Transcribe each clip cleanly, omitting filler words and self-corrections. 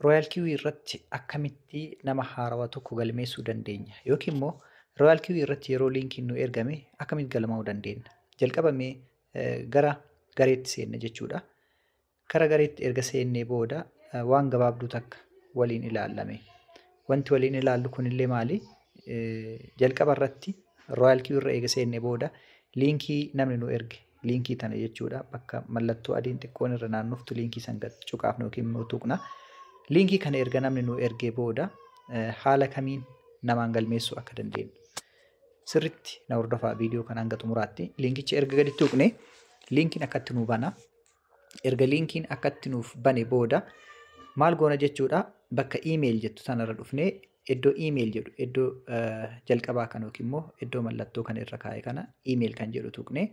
Royal Kiwi irratti akkamitti nama haarawaa tokko galmeessuu dandeenya? Yookiin immoo Royal Kiwi irratti yeroo liinkiin nu ergame akkamitti galmaa'uu dandeenya? Jalqabamee gara gareetti seenna jechuudha. Kara gareetti erga seennee booda waan gabaabduu takka waliin ilaallame. Wanti waliin ilaallu kunillee maali? Jalqaba irratti Royal Kiwi irra eega seennee booda liinkii namni nu erge liinkii tana jechuudha. Bakka mallattoo adiin xiqqoon irra naannoftu liinkii san cuqaafna yookiin immoo tuqna. Liinkii kana erga namni nu ergee booda haala kamiin namaan galmeessuu akka dandeenyu sirriitti na hordofaa viidiyoo kana hanga xumuraatti. Liinkicha erga gadi tuqne liinkiin akkatti nu bana. Erga liinkiin akkatti nuuf bane booda maal goona jechuudha, bakka iimeeyil jettu sanarra dhufnee iddoo iimeeyil jedhu iddoo jalqabaa kana yookiin immoo iddoo mallattoo kana irra kaa'e kana iimeeyil kan jedhu tuqnee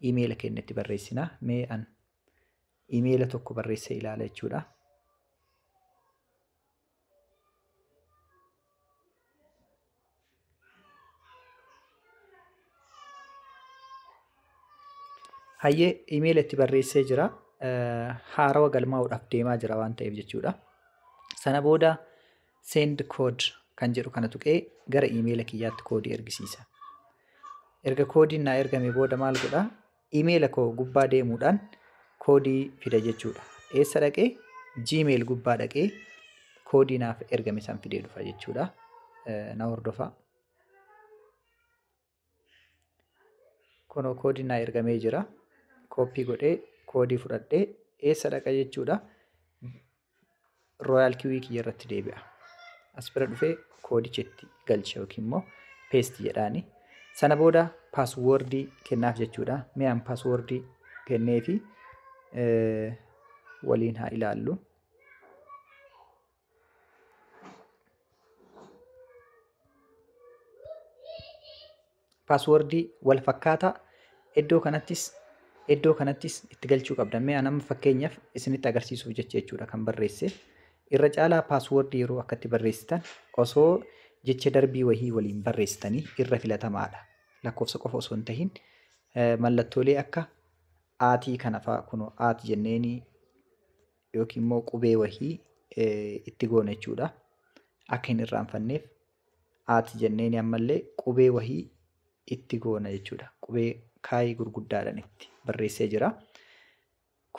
iimeeyila keenya itti barreessina. Mee an iimeeyila tokko barreessee ilaala jechuudha. Hayyee iimeeyila itti barreessee jira. Haarawa galmaa'uudhaaf deemaa jira waan ta'eef jechuudha. Sana booda send code kan jedhu kana tuqee gara iimeeyila kiyyaatti koodii ergisiisa. Erga koodiin naa ergame booda maal godhaa? Iimeeyila koo gubbaa deemuudhaan koodii fida jechuudha. Eessa dhaqee? Gmail gubbaa dhaqee koodii naaf ergame san fidee dhufa jechuudha. Na hordofaa. Kunoo koodiin naa ergamee jira. Kooppii godhee koodii fudhadhee eessa dhaqa jechuudha. Royal Kiwi kiyya irratti deebi'a. As bira dhufee koodicha itti galcha yookiin immoo paste jedhaani. Sana booda paaswoordii kennaaf jechuudha. Mee an paaswoordii kenneefi waliin haa ilaallu. Paaswoordii wal fakkaataa iddoo kanattis itti galchuu qabda. Mee an amma fakkeenyaaf isinitti agarsiisuuf jechuudha kan barreesse. Irra caalaa paaswoordii yeroo akkatti barreessitan osoo jecha darbii wahii waliin barreessitanii irra filatamaadha. Lakkoofsa qofa osoo hin tahin mallattoolee akka aatii kana fa'aa kunoo aatii jenneeni yookiin immoo qubee wahii itti goona jechuudha. Akka hin irraanfanneef aatii jenneeni ammallee qubee wahii itti goona jechuudha. Qubee kaayii gurguddaadhaan itti barreessee jira.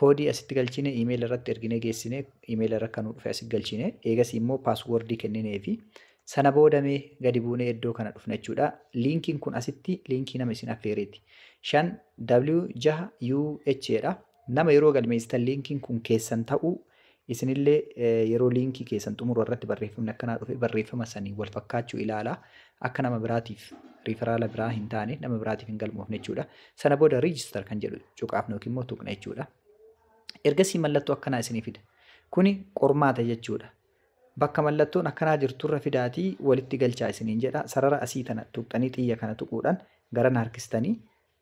Koodii asitti galchine iimeeyila irratti erginee geessine iimeeyila irra kan dhufe asitti galchine eegasii immoo paaswoordii kennineefi sana booda mee gadi buunee iddoo kana dhufna jechuudha. Liinkiin kun asitti liinkii nama isin affeereeti. 5W6UH dha. Nama yeroo galmeessitan liinkiin kun keessan ta'uu isinillee yeroo liinkii keessan xumuruu irratti barreeffamni akkanaa dhufe barreeffama sanii wal fakkaachuu ilaalaa. Akka nama biraatiif riiferaala biraa hin taane nama biraatiif hin galmoofne jechuudha. Sana booda riijistar kan jedhu cuqaafna yookiin immoo tuqna jechuudha. Ergasii mallattoo akkanaa isinii fida. Kuni qormaata jechuudha. Bakka mallattoon akkanaa jirturra fidaatii walitti galchaa isiniin jedha. Sarara asii tana tuqxanii xiyya kana tuquudhaan garana harkistanii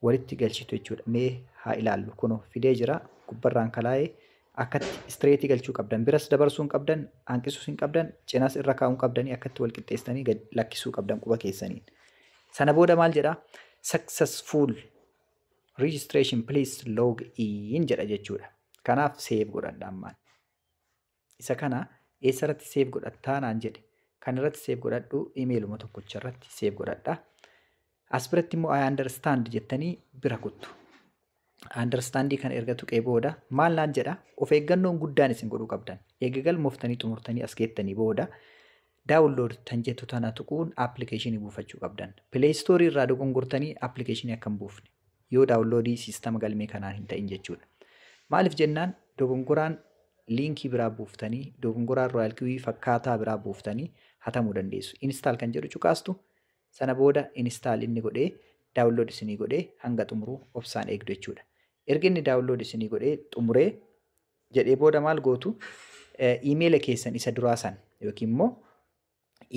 walitti galchitu jechuudha. Mee haa ilaallu. Kunoo fidee jira. Gubbarraan kalaa'ee akkatti istireetii galchuu qabdan. Biras dabarsuu hin qabdan, hanqisuu hin qabdan, cinas irra kaa'uu hin qabdanii akkatti wal qixxeessanii gad lakkisuu qabdan quba keessaniin. Sana booda maal jedhaa? Successful registration please log in jedha jechuudha. Kanaaf seef godhadha ammaan. Isa kana eessarratti seef godhattaa naan jedhe. Kan irratti seef godhadhu iimeeluma tokkicha irratti seef godhadha. As biratti immoo I understand jettanii bira kuttu. Understandii kana erga tuqee booda maal naan jedha? Of eeggannoon guddaan isin godhuu qabdan. Eega galmooftanii xumurtanii as geettanii booda daawunlood tan jettu tana tuquun appilikeeshinii buufachuu qabdan. Play Store irraa dogongortanii appilikeeshinii akka hin buufne yoo daawunloodii siistama galmee kanaan hin ta'in jechuudha. Maaliif jennaan dogongoraan liinkii biraa buuftanii dogongoraan Royal Kiwi fakkaataa biraa buuftanii hatamuu dandeessu. Install kan jedhu cuqaastu sana booda install inni godhee daawunlood isinii godhee hanga xumuruu obsaan eegdu jechuudha. Erga inni daawunlood isinii godhee xumuree jedhee booda maal gootu iimeeyila keessan isa duraa san yookiin immoo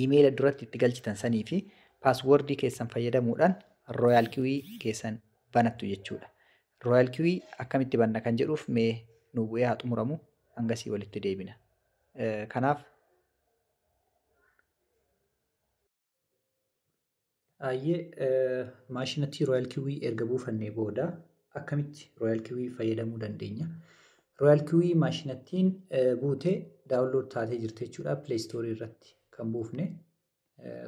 iimeeyila duratti itti galchitan sanii fi paaswoordii keessan fayyadamuudhaan Royal Kiwi keessan banattu jechuudha. Royal Kiwi akkamitti banna kan jedhuuf mee nu bu'ee haa xumuramu hangasii walitti deebina. Kanaaf maashinatti Royal Kiwi erga buufannee booda akkamitti Royal Kiwi fayyadamuu dandeenya? Royal QE maashinattiin buutee daawunlood taatee jirti jechuudha. Play Store irratti kan buufne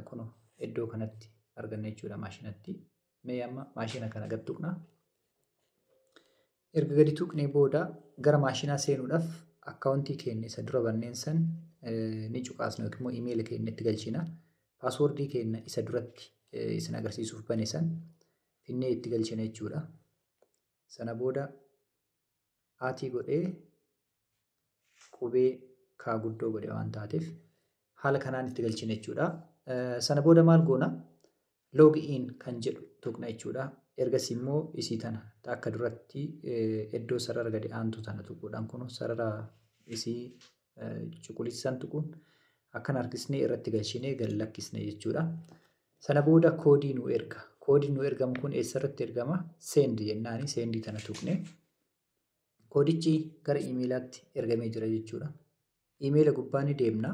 kun iddoo kanatti arganna jechuudha maashinatti. Mee amma maashina kana gad tuqna. Erga gadi tuqnee booda gara maashinaa seenuudhaaf akkaawuntii keenya isa dura banneen san ni cuqaasna yookiin immoo iimeela keenya itti galchina. Paaswoordii keenya isa duratti isin agarsiisuuf bane san finnee itti galchina jechuudha. Sana booda aatii godhee qubee kaa guddoo godhe waan taateef haala kanaan itti galchina jechuudha. Sana booda maal goona? Log in kan jedhu tuqna jechuudha. Ergas immoo isii tana akka duratti iddoo sarara gadi aantu tana tuquudhaan kun sarara isii cuquliisan tuquun akkan harkisnee irratti galchinee gad lakkisne jechuudha. Sana booda koodii nu erga. Koodiin nu ergamu kun eessarratti ergama? Send jennaani sendii tana tuqne. Koodichi gara iimeelaatti ergamee jira jechuudha. Iimeela gubbaa ni deemna.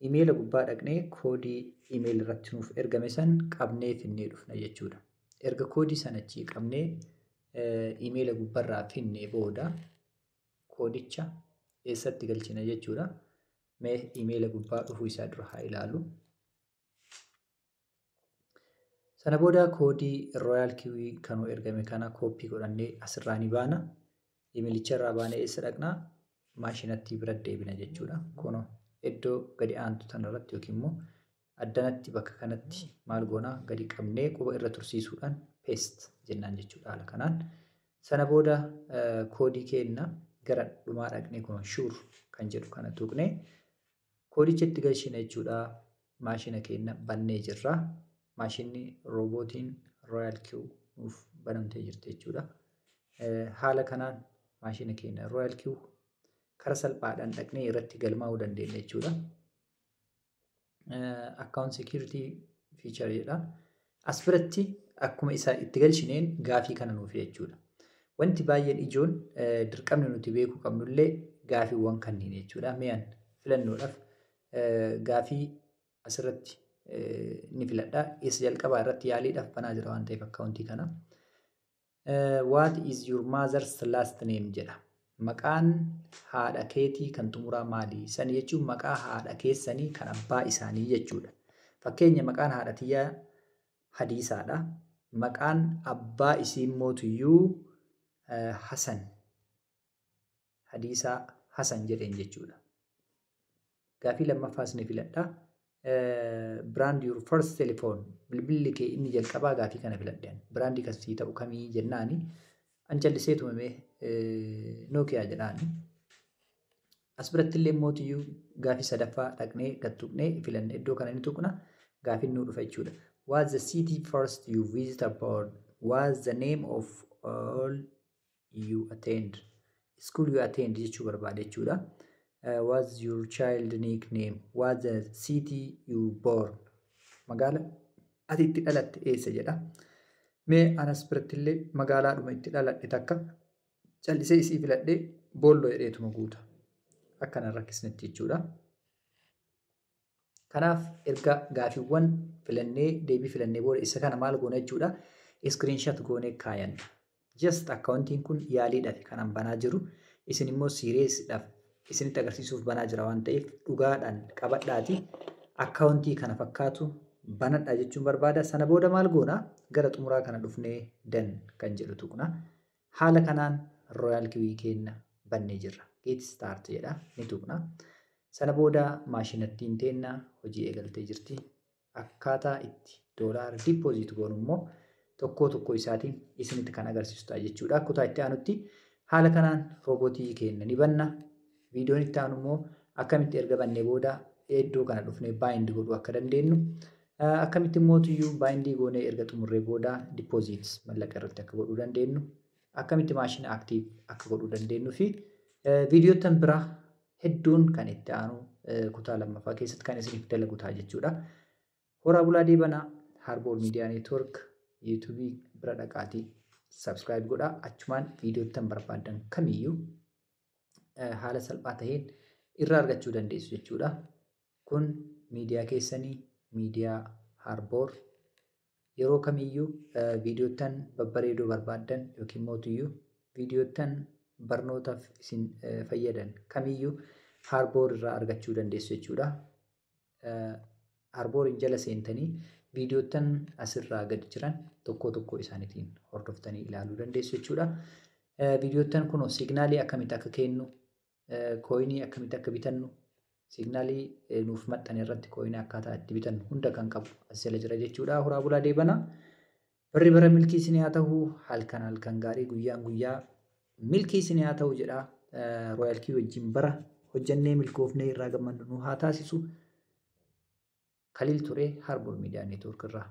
Iimeela gubbaa dhaqnee koodii iimeela irratti nuuf ergame san qabnee finnee dhufna jechuudha. Erga koodii sana achii qabnee iimeela gubbarraa finnee booda koodicha eessatti galchina jechuudha. Mee iimeela gubbaa dhufuu isaa dura haa ilaalu. Sana booda koodii Royal QE kan ergame kana kooppii godhannee asirraa ni baana. Iimeelicha irraa baanee eessa dhaqnaa? Maashinatti bira deebina jechuudha. Kun iddoo gadi aantu tanarratti yookiin immoo addanatti bakka kanatti maal goonaa gadi qabnee quba irra tursiisuudhaan paste jennaan jechuudha haala kanaan. Sana booda koodii keenya gara dhumaa dhaqnee kun sure kan jedhu kana tuqnee koodicha itti galchina jechuudha. Maashina keenya bannee jirra. Maashinni roobootiin Royal QE nuuf banamtee jirti jechuudha. Haala kanaan maashina keenya Royal QE karaa salphaadhaan dhaqnee irratti galmaa'uu dandeenya jechuudha. Account security feature jedha. As biratti akkuma isaa itti galchineen gaafii kana nuuf jechuudha. Wanti baay'een ijoon dirqamni nuti beekuu qabnullee gaafiiwwan kanneen jechuudha. Mi'aan filannoodhaaf gaafii asirratti ni filadha. Isa jalqabaa irratti yaaliidhaaf banaa jira waan ta'eef akkaawuntii kana. What is your mother's last name jedha. Maqaan haadha keetii kan xumuraa maali? San jechuun maqaa haadha keessanii kan abbaa isaanii jechuudha. Fakkeenya maqaan haadha tiyyaa Hadiisaadha. Maqaan abbaa isii mootiyyuu Hasan. Hadiisaa Hasan jedheen jechuudha. Gaafii lammaffaas ni filadha. Brand your first telephone. Bilbilli kee inni jalqabaa gaafii kana filadheen. Brandii kasii ta'u kamii jennaani. An callisee tumamee Nokia jedhaani. As biratti illee mootiyyuu gaafii sadaffaa dhaqnee gad tuqnee filanne iddoo kana ni tuqna. Gaafiin nu dhufa jechuudha. What's the city first you visit abroad? What's the name of all you attend? School you attend jechuu barbaade jechuudha. What's your child nickname? What's the city you born? Magaala ati itti dhalatte eessa jedha. Mee anas biratti illee magaalaadhuma itti dhaladhe takka callisee isii filadhee boolloo jedheetuma guuta. Akkanan rakkisnetti jechuudha. Kanaaf erga gaafiiwwan filannee deebii filannee booda isa kana maal goona jechuudha. Screenshot goonee kaayanna. Just akkaawuntiin kun yaaliidhaaf kanan banaa jiru. Isin immoo siiriyeessidhaaf isinitti agarsiisuuf banaa jira waan ta'eef dhugaadhaan qabadhaati. Akkaawuntii kana fakkaatu banadhaa jechuun barbaada. Sana booda maal goona? Gara xumuraa kana dhufnee dan kan jedhu tuqna. Haala kanaan Royal QE keenya bannee jirra. Get start jedha ni tuqna. Sana booda maashinattiin teenna hojii eegaltee jirti. Akkaataa itti doolaara dippooziit goonu immoo tokko isaatiin isinitti kan agarsiisu jechuudha. Kutaa itti aanutti haala kanaan roobootii keenya ni banna. Viidiyoon itti aanu immoo akkamitti erga bannee booda iddoo kana dhufnee baay'indi godhuu akka dandeenyu. Akkamitti mootiyyuu baay'indii goonee erga xumurree booda dippooziit mallaqa irratti akka godhuu dandeenyu. Akkamitti maashina aktiiv akka godhuu dandeenyu fi viidiyootan biraa hedduun kan itti aanu kutaa lammaffaa keessatti kan isiniif dalagu ta'a jechuudha. Horaa bulaa deebanaa Harboor Miidiyaa Neetwoork yuutuubii bira dhaqaatii sabskiraayib godhaa. Achumaan viidiyootan barbaadan kamiyyuu haala salphaa ta'een irraa argachuu dandeessu jechuudha. Kun miidiyaa keessanii miidiyaa Harboor yeroo kamiyyuu viidiyootan babbareedoo barbaadan yookiin mootiyyuu viidiyootan barnootaaf isin fayyadan kamiyyuu Harboor irraa argachuu dandeessu jechuudha. Harbooriin jala seentanii viidiyoottan asirraa gad jiran tokko isaaniitiin hordoftanii ilaaluu dandeessu jechuudha. Viidiyoottan kun signaalii akkamitti akka kennu, kooyinii akkamitti akka bitannu, signaalii nuuf maxxane irratti kooyinii akkaataa itti bitannu hunda kan qabu as jala jira jechuudha. Horaa bulaa deebana. Barri bara milkii isin haa ta'u, halkan gaarii guyyaan guyyaa milkii isin haa ta'u jedha. Rooyaalkii wajjin bara hojjannee milkoofnee irraa gammannu nu haa taasisu. Kaliil Turee Harboor Miidiyaa Neetwoork irraa.